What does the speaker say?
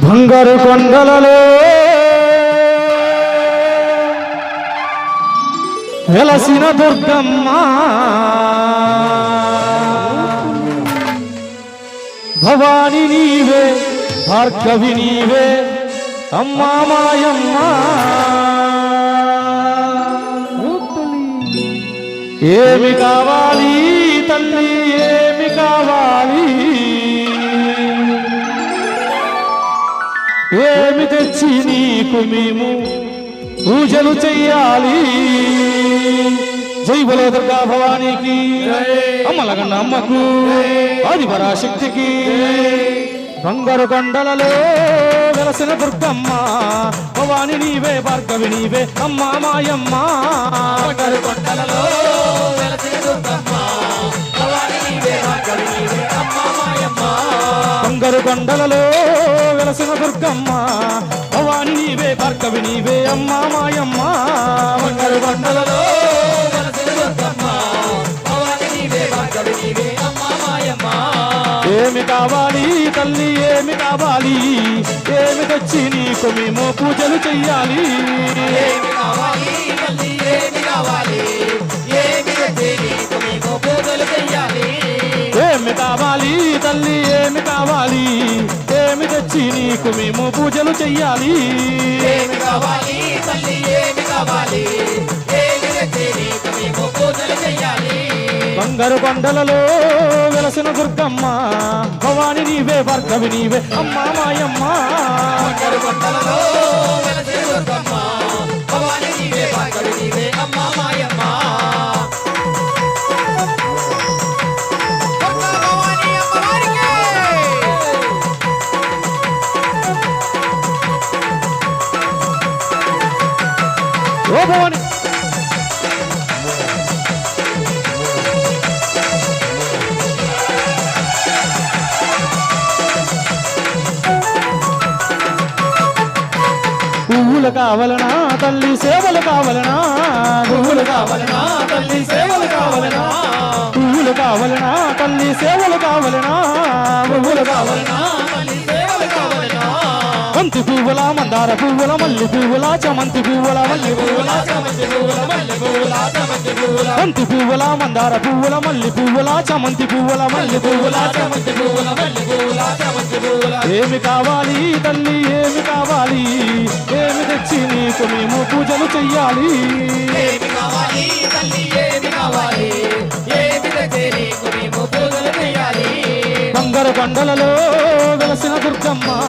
బంగారు కొండలలో వెలసిన దుర్గమ్మ భవాని నీవే భార్గవి నీవే అమ్మా మాయమ్మ ఏమి కావాలి తల్లి ఏమి కావాలి ఏమి తెచ్చి నీకు మేము పూజలు చెయ్యాలి జై బలో దుర్గా భవానీకి అమ్మలగన్న అమ్మకు ఆదిపరాశక్తికి బంగారు కొండలలో వెలసిన దుర్గమ్మ భవాని నీవే భార్గవి నీవే అమ్మా మాయమ్మ బంగారు కొండలలో వెలసిన దుర్గమ్మ భవాని నీవే భార్గవి నీవే అమ్మా మాయమ్మ బంగారు కొండలలో వెలసిన దుర్గమ్మ భవాని నీవే భార్గవి నీవే అమ్మా మాయమ్మ బంగారు కొండలలో వెలసిన దుర్గమ్మ భవాని నీవే భార్గవి నీవే అమ్మా మాయమ్మ ఏమి కావాలి తల్లి ఏమి కావాలి ఏమి తెచ్చి నీకు మేము పూజలు చెయ్యాలి ఏమి కావాలి తల్లి ఏమి కావాలి ఏమి తెచ్చి నీకు మేము పూజలు చెయ్యాలి ఏమి కావాలి తల్లి ఏమి కావాలి ఏమి తెచ్చి నీకు మేము పూజలు చెయ్యాలి ఏమి కావాలి తల్లి ఏమి కావాలి ఏమి తెచ్చి నీకు మేము పూజలు చెయ్యాలి బంగారు కొండలలో వెలసిన దుర్గమ్మ భవాని నీవే భార్గవి నీవే అమ్మా మాయమ్మ బంగారు కొండలలో వెలసిన దుర్గమ్మ భవాని నీవే భార్గవి నీవే అమ్మా మాయమ్మ దుర్గా భవాని అమ్మవారికి ఓ భవాని పువ్వులు కావలనా తల్లి సేవలు కావలనా పువ్వులు కావలనా తల్లి సేవలు కావలనా పువ్వులు కావలనా తల్లి సేవలు కావలనా పువ్వులు కావలనా తల్లి సేవలు కావలనా బంతి పువ్వుల మందార పువ్వుల మల్లి పువ్వుల చమంతి పువ్వుల మల్లి పువ్వుల చామంతి పువ్వుల మల్లె పువ్వుల చామంతి పువ్వుల బంతి పువ్వుల మందార పువ్వుల మల్లి పువ్వుల చమంతి పువ్వుల మల్లి పువ్వుల చామంతి పువ్వుల మల్లె పువ్వుల చామంతి పువ్వుల ఏమి కావాలి తల్లి ఏమి కావాలి ఏమి తెచ్చి నీకు మేము పూజలు చెయ్యాలి ఏమి కావాలి తల్లి ఏమి కావాలి ఏమి తెచ్చి నీకు మేము పూజలు చేయాలి బంగారు కొండలలో వెలసిన దుర్గమ్మ